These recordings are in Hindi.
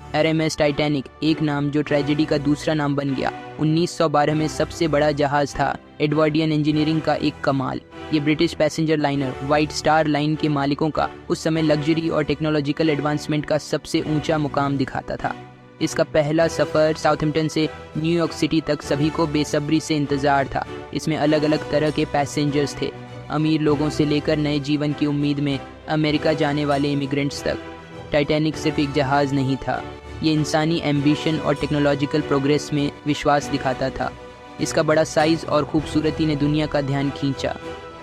RMS टाइटैनिक, एक नाम जो ट्रेजेडी का दूसरा नाम बन गया, 1912 में सबसे बड़ा जहाज था। एडवर्डियन इंजीनियरिंग का एक कमाल। ये British passenger liner white star line के मालिकों का उस समय लग्जरी और टेक्नोलॉजिकल एडवांसमेंट का सबसे ऊंचा मुकाम दिखाता था। इसका पहला सफ़र साउथहैम्पटन से न्यूयॉर्क सिटी तक सभी को बेसब्री से इंतज़ार था। इसमें अलग अलग तरह के पैसेंजर्स थे, अमीर लोगों से लेकर नए जीवन की उम्मीद में अमेरिका जाने वाले इमिग्रेंट्स तक। टाइटैनिक सिर्फ एक जहाज़ नहीं था, ये इंसानी एम्बिशन और टेक्नोलॉजिकल प्रोग्रेस में विश्वास दिखाता था। इसका बड़ा साइज़ और खूबसूरती ने दुनिया का ध्यान खींचा।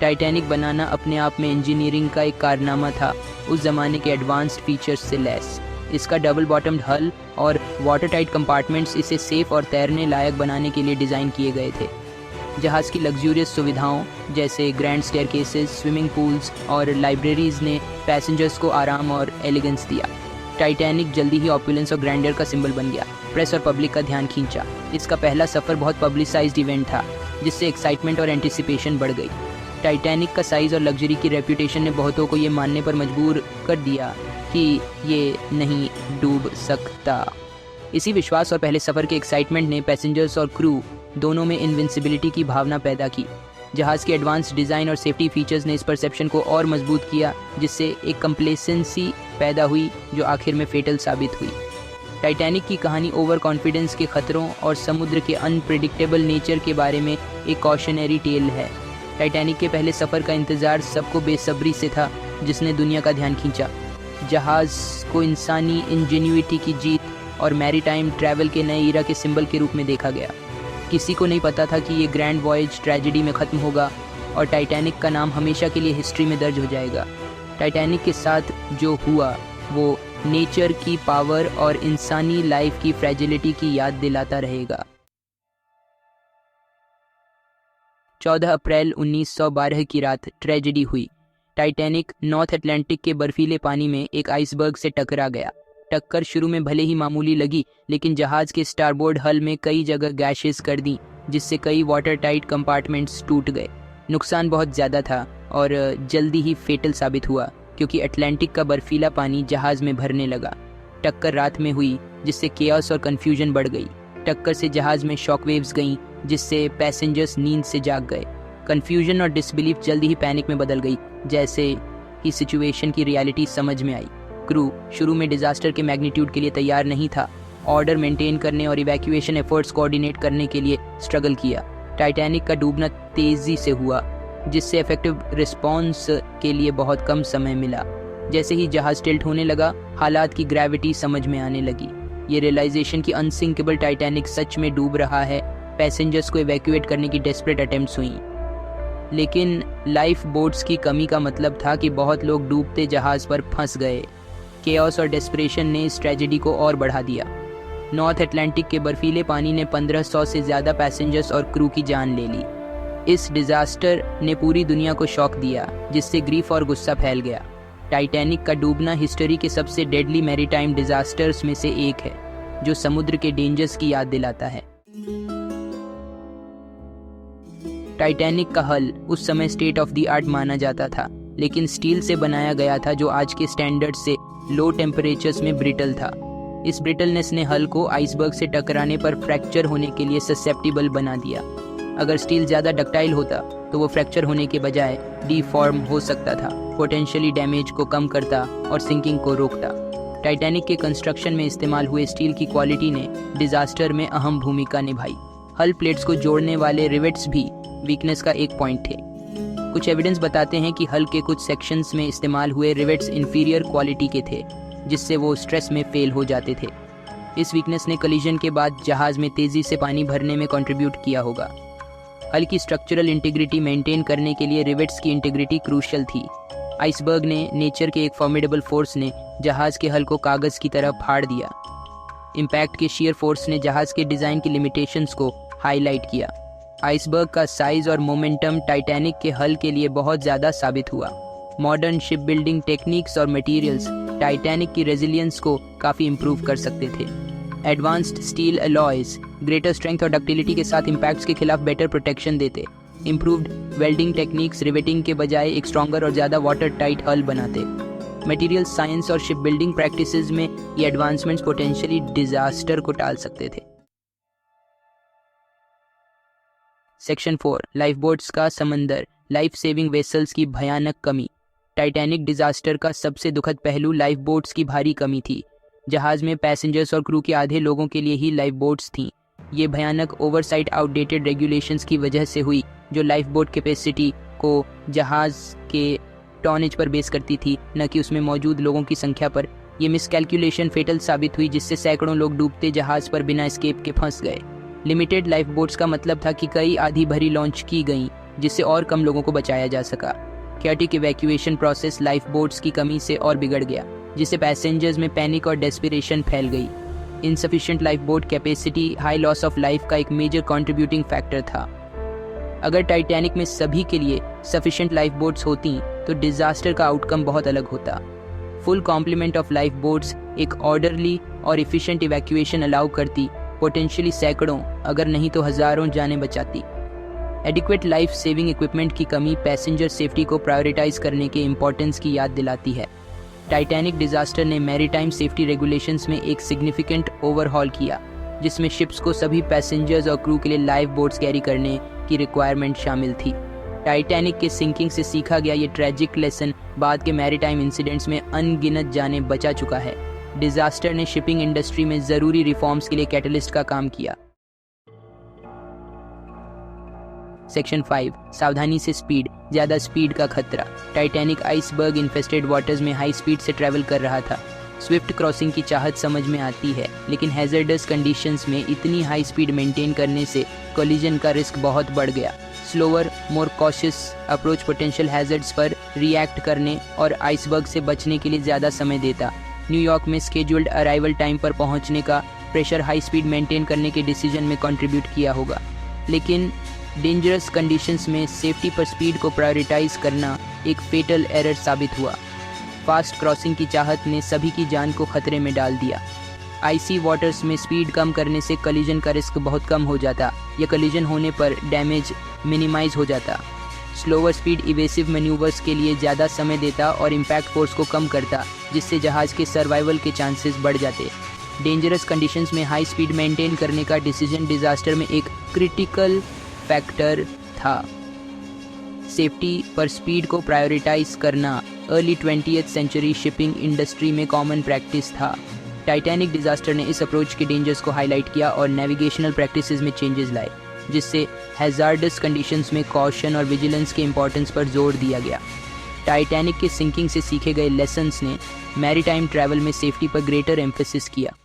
टाइटैनिक बनाना अपने आप में इंजीनियरिंग का एक कारनामा था, उस ज़माने के एडवांस्ड फीचर्स से लैस। इसका डबल बॉटम्ड हल और वाटर टाइट कंपार्टमेंट्स इसे सेफ और तैरने लायक बनाने के लिए डिज़ाइन किए गए थे। जहाज़ की लग्जूरियस सुविधाओं जैसे ग्रैंड स्टेयरकेसेस, स्विमिंग पूल्स और लाइब्रेरीज़ ने पैसेंजर्स को आराम और एलिगेंस दिया। टाइटैनिक जल्दी ही ऑपुलेंस और ग्रैंडर का सिंबल बन गया, प्रेस और पब्लिक का ध्यान खींचा। इसका पहला सफ़र बहुत पब्लिसाइज्ड इवेंट था, जिससे एक्साइटमेंट और एंटिसिपेशन बढ़ गई। टाइटैनिक का साइज़ और लग्जरी की रेपुटेशन ने बहुतों को ये मानने पर मजबूर कर दिया कि ये नहीं डूब सकता। इसी विश्वास और पहले सफ़र के एक्साइटमेंट ने पैसेंजर्स और क्रू दोनों में इनविंसिबिलिटी की भावना पैदा की। जहाज़ के एडवांस्ड डिज़ाइन और सेफ्टी फीचर्स ने इस परसेप्शन को और मजबूत किया, जिससे एक कंप्लेसेंसी पैदा हुई जो आखिर में फेटल साबित हुई। टाइटैनिक की कहानी ओवर कॉन्फिडेंस के खतरों और समुद्र के अनप्रिडिक्टेबल नेचर के बारे में एक कॉशनरी टेल है। टाइटैनिक के पहले सफ़र का इंतज़ार सबको बेसब्री से था, जिसने दुनिया का ध्यान खींचा। जहाज़ को इंसानी इंजेन्युइटी की जीत और मैरीटाइम ट्रैवल के नए ईरा के सिंबल के रूप में देखा गया। किसी को नहीं पता था कि ये ग्रैंड वॉयज ट्रेजेडी में ख़त्म होगा और टाइटैनिक का नाम हमेशा के लिए हिस्ट्री में दर्ज हो जाएगा। टाइटैनिक के साथ जो हुआ वो नेचर की पावर और इंसानी लाइफ की फ्रेजिलिटी की याद दिलाता रहेगा। 14 अप्रैल 1912 की रात ट्रेजेडी हुई। टाइटैनिक नॉर्थ अटलांटिक के बर्फीले पानी में एक आइसबर्ग से टकरा गया। टक्कर शुरू में भले ही मामूली लगी, लेकिन जहाज़ के स्टारबोर्ड हल में कई जगह गैशेस कर दी, जिससे कई वाटर टाइट कंपार्टमेंट्स टूट गए। नुकसान बहुत ज़्यादा था और जल्दी ही फेटल साबित हुआ, क्योंकि अटलांटिक का बर्फीला पानी जहाज़ में भरने लगा। टक्कर रात में हुई, जिससे केओस और कन्फ्यूजन बढ़ गई। टक्कर से जहाज़ में शॉकवेव्स गईं, जिससे पैसेंजर्स नींद से जाग गए। कन्फ्यूजन और डिसबिलीफ जल्दी ही पैनिक में बदल गई, जैसे ही सिचुएशन की रियलिटी समझ में आई। क्रू शुरू में डिजास्टर के मैग्नीट्यूड के लिए तैयार नहीं था। ऑर्डर मेंटेन करने और इवैक्यूएशन एफर्ट्स कोऑर्डिनेट करने के लिए स्ट्रगल किया। टाइटैनिक का डूबना तेज़ी से हुआ, जिससे इफेक्टिव रिस्पॉन्स के लिए बहुत कम समय मिला। जैसे ही जहाज़ टिल्ट होने लगा, हालात की ग्रेविटी समझ में आने लगी। ये रियलाइजेशन कि अनसिंकेबल टाइटैनिक सच में डूब रहा है। पैसेंजर्स को इवैक्यूएट करने की डेस्परेट अटेम्प्ट्स हुई, लेकिन लाइफ बोट्स की कमी का मतलब था कि बहुत लोग डूबते जहाज़ पर फंस गए। केओस और डेस्परेशन ने इस ट्रेजेडी को और बढ़ा दिया। नॉर्थ अटलांटिक के बर्फीले पानी ने 1500 से ज़्यादा पैसेंजर्स और क्रू की जान ले ली। इस डिज़ास्टर ने पूरी दुनिया को शॉक दिया, जिससे ग्रीफ और गुस्सा फैल गया। टाइटैनिक का डूबना हिस्ट्री के सबसे डेडली मैरीटाइम डिज़ास्टर्स में से एक है, जो समुद्र के डेंजर्स की याद दिलाता है। टाइटैनिक का हल उस समय स्टेट ऑफ द आर्ट माना जाता था, लेकिन स्टील से बनाया गया था, जो आज के स्टैंडर्ड से लो टेम्परेचर्स में ब्रिटल था। इस ब्रिटलनेस ने हल को आइसबर्ग से टकराने पर फ्रैक्चर होने के लिए ससेप्टिबल बना दिया। अगर स्टील ज़्यादा डक्टाइल होता तो वो फ्रैक्चर होने के बजाय डीफॉर्म हो सकता था, पोटेंशियली डैमेज को कम करता और सिंकिंग को रोकता। टाइटैनिक के कंस्ट्रक्शन में इस्तेमाल हुए स्टील की क्वालिटी ने डिज़ास्टर में अहम भूमिका निभाई। हल प्लेट्स को जोड़ने वाले रिवेट्स भी वीकनेस का एक पॉइंट थे। कुछ एविडेंस बताते हैं कि हल के कुछ सेक्शंस में इस्तेमाल हुए रिवेट्स इंफीरियर क्वालिटी के थे, जिससे वो स्ट्रेस में फेल हो जाते थे। इस वीकनेस ने कलिजन के बाद जहाज़ में तेज़ी से पानी भरने में कंट्रीब्यूट किया होगा। हल की स्ट्रक्चरल इंटीग्रिटी मेंटेन करने के लिए रिवेट्स की इंटीग्रिटी क्रूशियल थी। आइसबर्ग ने नेचर के एक फॉर्मिडेबल फोर्स ने जहाज़ के हल को कागज़ की तरह फाड़ दिया। इम्पैक्ट के शेयर फोर्स ने जहाज़ के डिज़ाइन की लिमिटेशंस को हाईलाइट किया। आइसबर्ग का साइज़ और मोमेंटम टाइटैनिक के हल के लिए बहुत ज़्यादा साबित हुआ। मॉडर्न शिप बिल्डिंग टेक्निक्स और मटेरियल्स टाइटैनिक की रेजिलियंस को काफ़ी इम्प्रूव कर सकते थे। Advanced steel alloys greater strength और डक्टिलिटी के साथ इम्पैक्ट्स के खिलाफ बेटर प्रोटेक्शन देते। इम्प्रूव्ड वेल्डिंग टेक्निक्स रिवेटिंग के बजाय एक स्ट्रॉन्गर और ज़्यादा वाटर टाइट हल बनाते। मटेरियल साइंस और शिप बिल्डिंग प्रैक्टिसेस में ये एडवांसमेंट्स पोटेंशियली डिजास्टर को टाल सकते थे। सेक्शन 4, लाइफ बोट्स का समंदर, लाइफ सेविंग वेसल्स की भयानक कमी। टाइटैनिक डिजास्टर का सबसे दुखद पहलू लाइफ बोट्स की भारी कमी थी। जहाज में पैसेंजर्स और क्रू के आधे लोगों के लिए ही लाइफ बोट्स थीं। ये भयानक ओवरसाइट आउटडेटेड रेगुलेशंस की वजह से हुई, जो लाइफ बोट कैपेसिटी को जहाज के टॉनेज पर बेस करती थी, न कि उसमें मौजूद लोगों की संख्या पर। ये मिसकैलकुलेशन फेटल साबित हुई, जिससे सैकड़ों लोग डूबते जहाज पर बिना एस्केप के फंस गए। लिमिटेड लाइफ बोट्स का मतलब था कि कई आधी भरी लॉन्च की गईं, जिससे और कम लोगों को बचाया जा सका। कैटिक इवैक्यूएशन प्रोसेस लाइफ बोट्स की कमी से और बिगड़ गया, जिससे पैसेंजर्स में पैनिक और डेस्पिरेशन फैल गई। Insufficient life boat capacity high loss of life का एक मेजर कंट्रीब्यूटिंग फैक्टर था। अगर टाइटैनिक में सभी के लिए सफिशिएंट लाइफ बोट्स होती तो डिजास्टर का आउटकम बहुत अलग होता। Full complement of lifeboats एक ऑर्डरली और इफिशिएंट इवैक्यूएशन अलाउ करती, पोटेंशियली सैकड़ों अगर नहीं तो हजारों जानें बचाती। एडिक्वेट लाइफ सेविंग इक्विपमेंट की कमी पैसेंजर सेफ्टी को प्रायोरिटाइज करने के इम्पोर्टेंस की याद दिलाती है। टाइटैनिक डिजास्टर ने मैरीटाइम सेफ्टी रेगुलेशंस में एक सिग्निफिकेंट ओवरहॉल किया, जिसमें शिप्स को सभी पैसेंजर्स और क्रू के लिए लाइफ बोट्स कैरी करने की रिक्वायरमेंट शामिल थी। टाइटैनिक के सिंकिंग से सीखा गया ये ट्रेजिक लेसन बाद के मैरीटाइम इंसिडेंट्स में अनगिनत जानें बचा चुका है। डिजास्टर ने शिपिंग इंडस्ट्री में ज़रूरी रिफॉर्म्स के लिए कैटलिस्ट का काम किया। सेक्शन 5, सावधानी से स्पीड, ज़्यादा स्पीड का खतरा। टाइटैनिक आइसबर्ग इन्फेस्टेड वाटर्स में हाई स्पीड से ट्रैवल कर रहा था। स्विफ्ट क्रॉसिंग की चाहत समझ में आती है, लेकिन हैजर्डस कंडीशंस में इतनी हाई स्पीड मेंटेन करने से कोलिजन का रिस्क बहुत बढ़ गया। Slower, more cautious approach potential hazards पर रिएक्ट करने और आइसबर्ग से बचने के लिए ज़्यादा समय देता। न्यूयॉर्क में स्केड्यूल्ड अराइवल टाइम पर पहुंचने का प्रेशर हाई स्पीड मेंटेन करने के डिसीजन में कंट्रीब्यूट किया होगा, लेकिन डेंजरस कंडीशंस में सेफ्टी पर स्पीड को प्रायोरिटाइज करना एक फेटल एरर साबित हुआ। फास्ट क्रॉसिंग की चाहत ने सभी की जान को खतरे में डाल दिया। आइसी वाटर्स में स्पीड कम करने से कलिजन का रिस्क बहुत कम हो जाता या कलिजन होने पर डैमेज मिनिमाइज हो जाता। स्लोअर स्पीड इवेसिव मैन्यूवर्स के लिए ज़्यादा समय देता और इम्पैक्ट फोर्स को कम करता, जिससे जहाज के सर्वाइवल के चांसेस बढ़ जाते। डेंजरस कंडीशंस में हाई स्पीड मेंटेन करने का डिसीजन डिजास्टर में एक क्रिटिकल फैक्टर था। सेफ्टी पर स्पीड को प्रायोरिटाइज करना early 20th century shipping industry में कॉमन प्रैक्टिस था। टाइटैनिक डिजास्टर ने इस अप्रोच के डेंजर्स को हाईलाइट किया और नेविगेशनल प्रैक्टिसेस में चेंजेस लाए, जिससे हैजार्डस कंडीशंस में कॉशन और विजिलेंस के इंपॉर्टेंस पर जोर दिया गया। टाइटैनिक के सिंकिंग से सीखे गए लेसन्स ने मैरीटाइम ट्रैवल में सेफ्टी पर ग्रेटर एम्फेसिस किया।